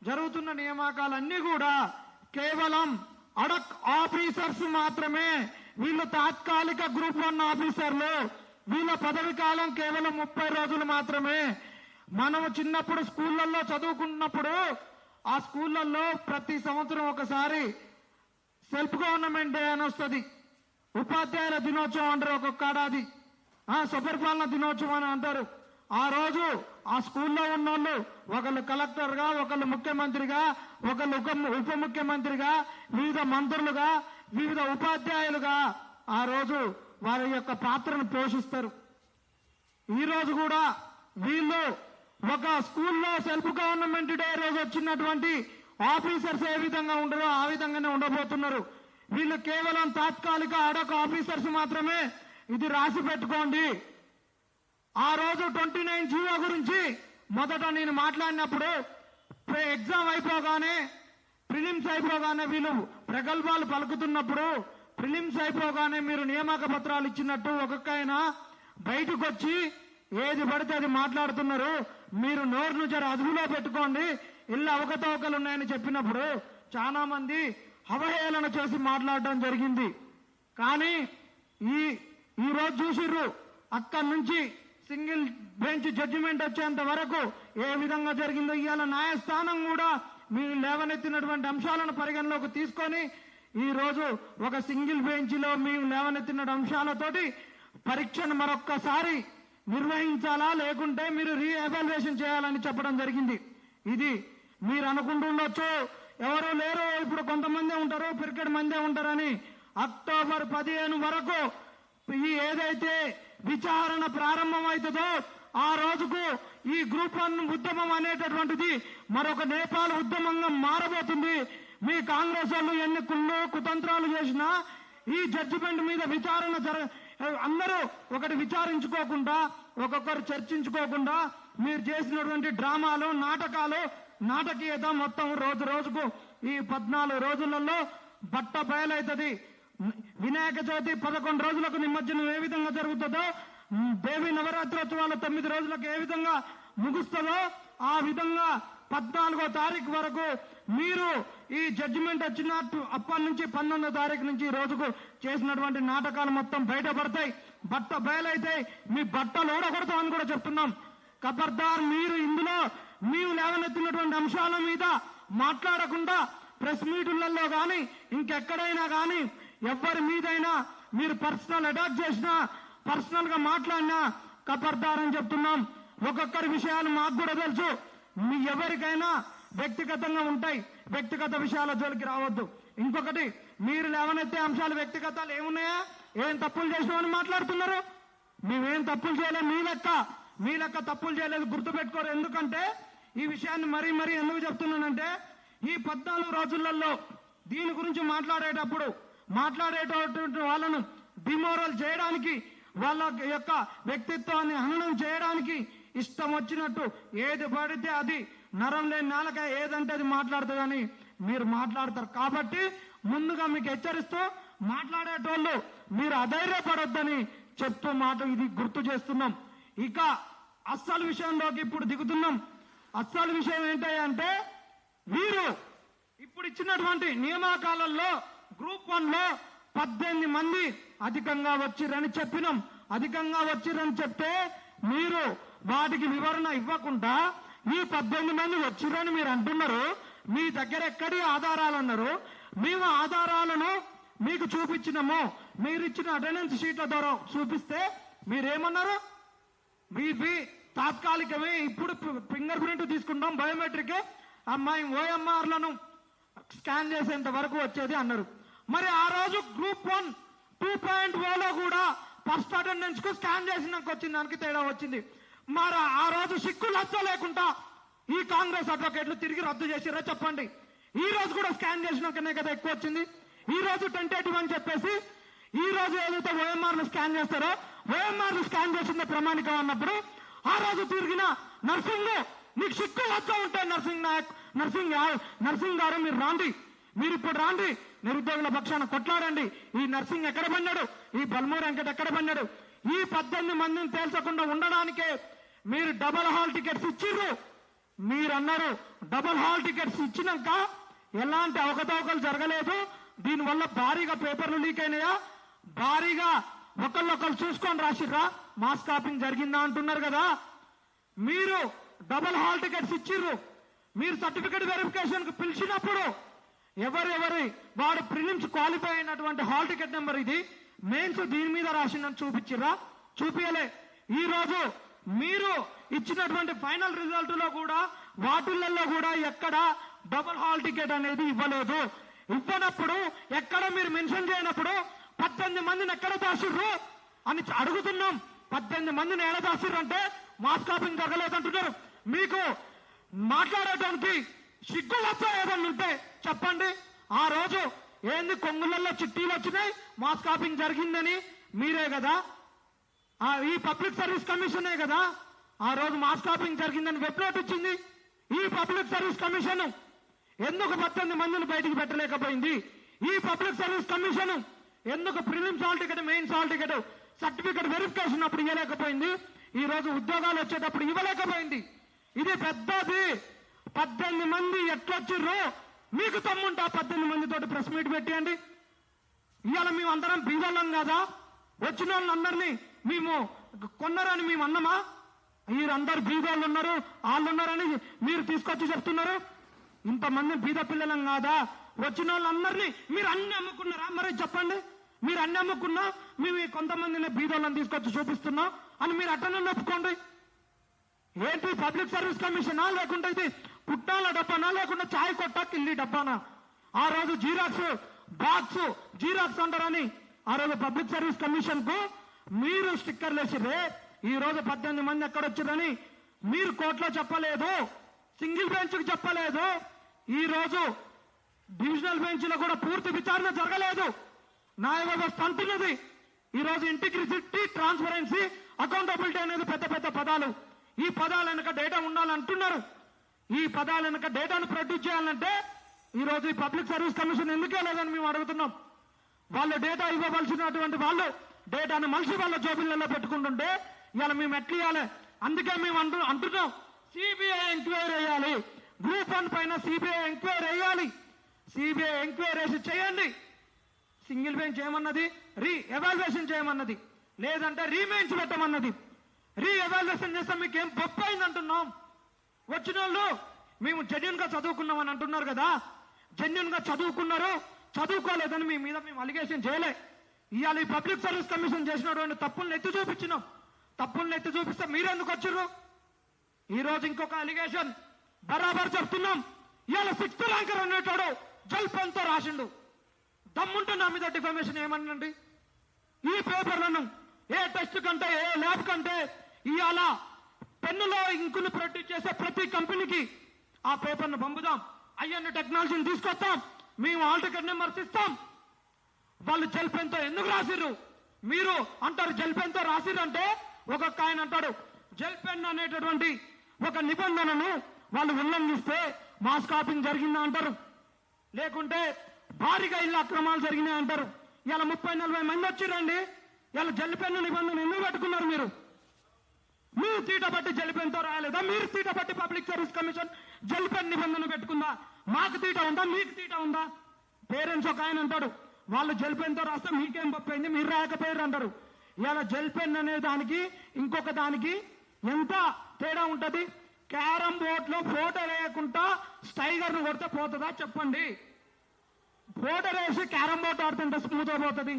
జరుగుతున్న నియామకాలన్నీ కూడా కేవలం అడక్ ఆఫీసర్స్ మాత్రమే. వీళ్ళు తాత్కాలిక గ్రూప్ 1 ఆఫీసర్లు. వీళ్ళ పదవి కాలం కేవలం 30 రోజులు మాత్రమే. మనము చిన్నప్పుడు స్కూళ్ళల్లో చదువుకున్నప్పుడు ఆ స్కూళ్ళల్లో ప్రతి సంవత్సరం ఒకసారి సెల్ఫ్ గవర్నమెంట్ డే అని వస్తుంది. ఉపాధ్యాయుల దినోత్సవం అంటారు ఒక్కొక్క ఏడాది, సుపరిపాలన దినోత్సవం అని అంటారు. ఆ రోజు ఆ స్కూల్లో ఉన్నోళ్ళు ఒకళ్ళు కలెక్టర్గా, ఒకళ్ళు ముఖ్యమంత్రిగా, ఒకళ్ళు ఉప ముఖ్యమంత్రిగా, వివిధ మంత్రులుగా, వివిధ ఉపాధ్యాయులుగా ఆ రోజు వారి యొక్క పాత్రను పోషిస్తారు. ఈ రోజు కూడా వీళ్ళు ఒక స్కూల్లో సెల్ఫ్ గవర్నమెంట్ డే రోజు వచ్చినటువంటి ఆఫీసర్స్ ఏ విధంగా ఉండరో ఆ విధంగానే ఉండబోతున్నారు. వీళ్ళు కేవలం తాత్కాలిక అడక ఆఫీసర్స్ మాత్రమే. ఇది రాసి పెట్టుకోండి. ఆ రోజు 29 జీవో గురించి మొదట నేను మాట్లాడినప్పుడు ఎగ్జామ్ అయిపోగానే, ప్రిలిమ్స్ అయిపోగానే వీళ్ళు ప్రగల్భాలు పలుకుతున్నప్పుడు, ప్రిలిమ్స్ అయిపోగానే మీరు నియామక పత్రాలు ఇచ్చినట్టు ఒక్కొక్క ఆయన బయటకు వచ్చి ఏది పడితే అది మాట్లాడుతున్నారు, మీరు నోరును జర అదుపులో పెట్టుకోండి, ఇల్లు అవకతవకలు ఉన్నాయని చెప్పినప్పుడు చాలా మంది అవహేళన చేసి మాట్లాడడం జరిగింది. కానీ ఈ రోజు చూసిర్రు, అక్కడి నుంచి సింగిల్ బెంచ్ జడ్జిమెంట్ వచ్చేంత వరకు ఏ విధంగా జరిగిందో ఇవాళ న్యాయస్థానం కూడా మీరు లేవనెత్తినటువంటి అంశాలను పరిగణలోకి తీసుకొని ఈ రోజు ఒక సింగిల్ బెంచ్లో మేము లేవనెత్తిన అంశాలతోటి పరీక్షను మరొక్కసారి నిర్వహించాలా, లేకుంటే మీరు రీఎవాల్యుయేషన్ చేయాలని చెప్పడం జరిగింది. ఇది మీరు అనుకుంటుండొచ్చు, ఎవరు లేరు, ఇప్పుడు కొంతమంది ఉంటారు, పిరికెడ్ మందే ఉంటారని. అక్టోబర్ 15 వరకు ఈ ఏదైతే విచారణ ప్రారంభమవుతుందో ఆ రోజుకు ఈ గ్రూప్ 1 ఉద్యమం అనేటటువంటిది మరొక నేపాల్ ఉద్యమంగా మారబోతుంది. మీ కాంగ్రెస్ వాళ్ళు ఎన్ని కుతంత్రాలు చేసినా ఈ జడ్జిమెంట్ మీద విచారణ అందరూ ఒకటి విచారించుకోకుండా, ఒక్కొక్కరు చర్చించుకోకుండా మీరు చేసినటువంటి డ్రామాలు, నాటకాలు, నాటకీయత మొత్తం రోజు రోజుకు ఈ 14 రోజులలో బట్ట బయలవుతుంది. వినాయక చవితి 11 రోజులకు నిమజ్జనం ఏ విధంగా జరుగుతుందో, దేవి నవరాత్రోత్సవాలు 9 రోజులకు ఏ విధంగా ముగుస్తుందో ఆ విధంగా 14వ తారీఖు వరకు మీరు ఈ జడ్జిమెంట్ వచ్చినట్టు అప్పటి నుంచి 19వ తారీఖు నుంచి ఈ రోజుకు చేసినటువంటి నాటకాలు మొత్తం బయటపడతాయి, బట్ట బయలైతాయి. మీ బట్టలు ఊడగొడతామని కూడా చెప్తున్నాం. ఖబర్దార్, మీరు ఇందులో మేము లేవనెత్తినటువంటి అంశాల మీద మాట్లాడకుండా ప్రెస్ మీటులలో కానీ ఇంకెక్కడైనా కానీ ఎవరి మీదైనా మీరు పర్సనల్ అటాక్ చేసినా, పర్సనల్ గా మాట్లాడినా ఖబర్దార్ అని చెప్తున్నాం. ఒక్కొక్కరి విషయాలు మాకు కూడా తెలుసు. మీ ఎవరికైనా వ్యక్తిగతంగా ఉంటాయి, వ్యక్తిగత విషయాల జోలికి రావద్దు. ఇంకొకటి, మీరు లేవనెత్తే అంశాలు వ్యక్తిగతాలు ఏమున్నాయా, ఏం తప్పులు చేసినామని మాట్లాడుతున్నారు. మేమేం తప్పులు చేయలేదు, మీ లెక్క తప్పులు చేయలేదు, గుర్తుపెట్టుకోరు. ఎందుకంటే ఈ విషయాన్ని మరీ మరీ ఎందుకు చెప్తున్నానంటే, ఈ 14 రోజులలో దీని గురించి మాట్లాడేటటువంటి వాళ్ళను డిమోరల్ చేయడానికి, వాళ్ళ యొక్క వ్యక్తిత్వాన్ని హననం చేయడానికి ఇష్టం వచ్చినట్టు ఏది పడితే అది, నరం లేని నాలుక ఏదంటే అది మాట్లాడుతుందని మీరు మాట్లాడతారు. కాబట్టి ముందుగా మీకు హెచ్చరిస్తూ మాట్లాడేటోళ్ళు మీరు అధైర్యపడొద్దని చెప్తూ ఇది గుర్తు చేస్తున్నాం. ఇక అస్సలు విషయంలోకి ఇప్పుడు దిగుతున్నాం. అస్సలు విషయం ఏంటంటే, వీరు ఇప్పుడు ఇచ్చినటువంటి నియామకాలలో గ్రూప్ 1లో 18 మంది అధికంగా వచ్చిరని చెప్పినాం. అధికంగా వచ్చిరని చెప్తే మీరు వాటికి వివరణ ఇవ్వకుండా ఈ 18 మంది వచ్చిరని మీరు అంటున్నారు. మీ దగ్గర ఎక్కడి ఆధారాలు అన్నారు. మేము ఆధారాలను మీకు చూపించినాము. మీరు ఇచ్చిన అటెండెన్స్ షీట్ల ద్వారా చూపిస్తే మీరేమన్నారు, మీ తాత్కాలికమే, ఇప్పుడు ఫింగర్ ప్రింట్ తీసుకుంటాం, బయోమెట్రిక్ అమ్మాయి ఓఎంఆర్లను స్కాన్ చేసేంత వరకు వచ్చేది అన్నారు. మరి ఆ రోజు గ్రూప్ 1 2.0లో కూడా ఫస్ట్ అటెండెన్స్ కు స్కాన్ చేసినాక వచ్చింది, దానికి తేడా వచ్చింది. మరి ఆ రోజు సిక్కు లచ్చ లేకుండా ఈ కాంగ్రెస్ అడ్వకేట్లు తిరిగి రద్దు చేసిరో చెప్పండి. ఈ రోజు కూడా స్కాన్ చేసినాకనే కదా ఎక్కువ వచ్చింది. ఈ రోజు టెంటేటివ్ అని చెప్పేసి ఈ రోజు ఏదైతే ఓఎంఆర్లు స్కాన్ చేస్తారో, ఓఎంఆర్లు స్కాన్ చేసిందే ప్రమాణికం అన్నప్పుడు ఆ రోజు తిరిగిన నర్సింగ్, నీకు సిక్కు లచ్చ ఉంటే నర్సింగ్ గారు మీరు రాండి, మీరు ఇప్పుడు రాండి, నిరుద్యోగుల పక్షాన కొట్లాడండి. ఈ నర్సింగ్ ఎక్కడ పన్నాడు, ఈ బల్మూర్ వెంకట్ ఎక్కడ పన్నాడు. ఈ 18 మందిని తేల్చకుండా ఉండడానికే మీరు డబల్ హాల్ టికెట్స్ ఇచ్చిర్రు. మీరన్నారు డబుల్ హాల్ టికెట్స్ ఇచ్చినాక ఎలాంటి అవకతవకలు జరగలేదు, దీనివల్ల భారీగా పేపర్లు లీక్ అయినాయా, భారీగా ఒకళ్ళొకళ్ళు చూసుకొని రాసిర్రా, మాస్ కాపింగ్ జరిగిందా అంటున్నారు కదా. మీరు డబుల్ హాల్ టికెట్స్ ఇచ్చిర్రు, మీరు సర్టిఫికెట్ వెరిఫికేషన్ కు పిలిచినప్పుడు ఎవరెవరి వాడు ప్రిలిమ్స్ క్వాలిఫై అయినటువంటి హాల్ టికెట్ నెంబర్ ఇది, మెయిన్స్ దీని మీద రాసిందని చూపించిర్రా? చూపించలే. ఈ రోజు మీరు ఇచ్చినటువంటి ఫైనల్ రిజల్ట్ లో కూడా వాటిల్లో కూడా ఎక్కడ డబుల్ హాల్ టికెట్ అనేది ఇవ్వలేదు. ఇవ్వనప్పుడు ఎక్కడ మీరు మెన్షన్ చేయనప్పుడు 18 మందిని ఎక్కడ దాసిర్రు అని అడుగుతున్నాం. 18 మందిని ఎలా దాసిర్రు అంటే మాస్ కాపింగ్ జరగలేదంటున్నారు. మీకు మాట్లాడటానికి సిగ్గు లచ్చ ఏదన్నా ఉంటే చెప్పండి. ఆ రోజు ఏంది కొంగులలో చిట్టీలు వచ్చినాయి, మాస్ కాపింగ్ జరిగిందని మీరే కదా, ఈ పబ్లిక్ సర్వీస్ కమిషనే కదా ఆ రోజు మాస్ కాపింగ్ జరిగిందని వెబ్నోట్ ఇచ్చింది. ఈ పబ్లిక్ సర్వీస్ కమిషన్ ఎందుకు 18 మందిని బయటికి పెట్టలేకపోయింది? ఈ పబ్లిక్ సర్వీస్ కమిషన్ ఎందుకు prelims hall ticket, mains hall ticket certificate verification అప్పుడు ఇవ్వలేకపోయింది? ఈ రోజు ఉద్యోగాలు వచ్చేటప్పుడు ఇవ్వలేకపోయింది. ఇది పెద్దది. 18 మంది ఎట్లొచ్చిర్రో మీకు తమ్ముంటా 18 మందితోటి ప్రెస్ మీట్ పెట్టండి. ఇవాళ మేము అందరం బీదోళ్ళం కదా, వచ్చిన వాళ్ళందరినీ మేము కొన్నారని మేము అన్నమా? మీరందరు బీదోళ్ళు ఉన్నారు, వాళ్ళు ఉన్నారని మీరు తీసుకొచ్చి చెప్తున్నారు. ఇంతమంది బీద పిల్లలం కాదా? వచ్చిన వాళ్ళందరినీ మీరు అన్ని అమ్ముకున్నారా? మరి చెప్పండి. మీరు అన్ని అమ్ముకున్నా మేము కొంతమందిని బీదోళ్ళని తీసుకొచ్చి చూపిస్తున్నాం అని మీరు అట్టనే ఒప్పుకోండి. ఏంటి పబ్లిక్ సర్వీస్ కమిషనా, లేకుంటే ఇది పుట్టాల డబ్బానా, లేకుంటే చాయ్ కొట్ట కిల్లి డబ్బానా? ఆ రోజు జీరాక్స్ బాక్స్ జీరాక్స్ అంటారని ఆ రోజు పబ్లిక్ సర్వీస్ కమిషన్ కు మీరు స్టిక్కర్లు వేసిర్రే. ఈ రోజు 18 మంది ఎక్కడొచ్చారని మీరు కోర్టులో చెప్పలేదు, సింగిల్ బెంచ్ కు చెప్పలేదు. ఈ రోజు డివిజనల్ బెంచ్ లో కూడా పూర్తి విచారణ జరగలేదు. న్యాయ వ్యవస్థ అంటున్నది. ఈ రోజు ఇంటిగ్రిటీ, ట్రాన్స్పరెన్సీ, అకౌంటబిలిటీ అనేది పెద్ద పెద్ద పదాలు. ఈ పదాల వెనక డేటా ఉండాలంటున్నారు. ఈ పదాల వెనక డేటాను ప్రొడ్యూస్ చేయాలంటే ఈ రోజు ఈ పబ్లిక్ సర్వీస్ కమిషన్ ఎందుకే లేదని మేము అడుగుతున్నాం. వాళ్ళు డేటా ఇవ్వవలసినటువంటి వాళ్ళు డేటాను మనిషి వాళ్ళ జోబులలో పెట్టుకుంటుంటే ఇవాళ మేము ఎట్లా ఇవ్వాలి? అందుకే మేము అంటున్నాం సిబిఐ ఎంక్వైరీ వేయాలి, గ్రూప్ 1 పైన సిబిఐ ఎంక్వైరీ వేయాలి. సిబిఐ ఎంక్వైరీ చేయండి. సింగిల్ బెంచ్ ఏమన్నది? రీ ఎవాల్యుయేషన్ చేయమన్నది, లేదంటే రీమెయిన్స్ పెట్టమన్నది. రీ ఎవాల్యుయేషన్ చేస్తే మీకు ఏం గొప్ప అయింది అంటున్నాం. వచ్చిన వాళ్ళు మేము జెన్యున్ గా చదువుకున్నాం అని అంటున్నారు కదా. జెన్యున్ గా చదువుకున్నారు, చదువుకోలేదని మీ మీద మేము అలిగేషన్ చేయలే. ఇవాళ ఈ పబ్లిక్ సర్వీస్ కమిషన్ చేసినటువంటి తప్పులను ఎత్తి చూపించినాం. తప్పులను ఎత్తి చూపిస్తే మీరెందుకు వచ్చిర్రు? ఈ రోజు ఇంకొక అలిగేషన్ బరాబర్ చెప్తున్నాం. ఇవాళ 6th ర్యాంకర్ అనేటాడు జల్ పెన్ తో రాసిండు. దమ్ముంటే నా మీద డిఫమేషన్ ఏమనండి. ఈ పేపర్లను ఏ టెస్ట్ కంటే, ఏ ల్యాబ్ కంటే ఇవాళ పెన్నులో ఇంకును ప్రొడ్యూస్ చేసే ప్రతి కంపెనీకి ఆ పేపర్ను పంపుదాం. అయ్యన్న టెక్నాలజీని తీసుకొస్తాం. మేము హాల్ టికెట్ నెంబర్స్ ఇస్తాం. వాళ్ళు జెల్ పెన్ తో ఎందుకు రాసిర్రు? మీరు అంటారు జెల్ పెన్ తో రాసిర్రంటే, ఒక్కొక్క ఆయన అంటాడు జెల్ పెన్ అనేటటువంటి ఒక నిబంధనను వాళ్ళు ఉల్లంఘిస్తే మాస్ కాపింగ్ జరిగిందా అంటారు, లేకుంటే భారీగా ఇళ్ళ అక్రమాలు జరిగినాయి అంటారు. ఇలా 30-40 మంది వచ్చిరండి. ఇలా జెల్ పెన్ నిబంధన ఎందుకు పెట్టుకున్నారు? మీరు తీట బట్టి జెల్ పెన్ తో రాయలేదా? మీరు తీట బట్టి public service commission gel pen నిబంధన పెట్టుకుందా? మాకు తీట ఉందా? మీకు తీట ఉందా? పేరెంట్స్ ఒక ఆయన అంటాడు వాళ్ళు జెల్ పెన్ తో రాస్తే మీకేం పప్పైంది, మీరు రాయకపోయారు అంటారు. ఇలా జెల్ పెన్ అనే దానికి ఇంకొక దానికి ఎంత తేడా ఉంటది? క్యారం బోర్డ్ లో ఫోటో వేయకుండా స్టైగర్ ను కొడితే పోతుందా చెప్పండి? ఫోటో వేసి క్యారం బోర్డ్ ఆడితే ఎంత స్మూత్ గా పోతుంది?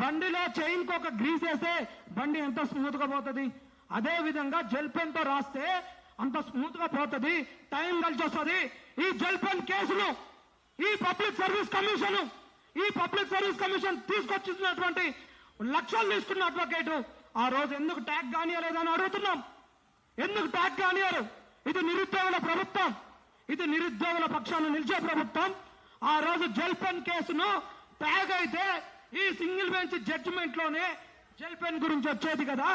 బండిలో చైన్ కు ఒక గ్రీస్ వేస్తే బండి ఎంత స్మూత్ గా పోతుంది? అదే విధంగా జెల్ పెన్ తో రాస్తే అంత స్మూత్ గా పోతుంది, టైం కలిసి వస్తుంది. ఈ జెల్ పెన్ కేసును ఈ పబ్లిక్ సర్వీస్ కమిషన్ తీసుకొచ్చినటువంటి లక్షలు తీసుకున్న అడ్వకేట్ ఆ రోజు ఎందుకు ట్యాగ్ కానియలేదని అడుగుతున్నాం. ఎందుకు ట్యాగ్ కానియారు? ఇది నిరుద్యోగుల ప్రభుత్వం, ఇది నిరుద్యోగుల పక్షాన నిలిచే ప్రభుత్వం. ఆ రోజు జెల్ పెన్ కేసును ట్యాగ్ అయితే ఈ సింగిల్ బెంచ్ జడ్జిమెంట్ లోనే జెల్ పెన్ గురించి వచ్చేది కదా.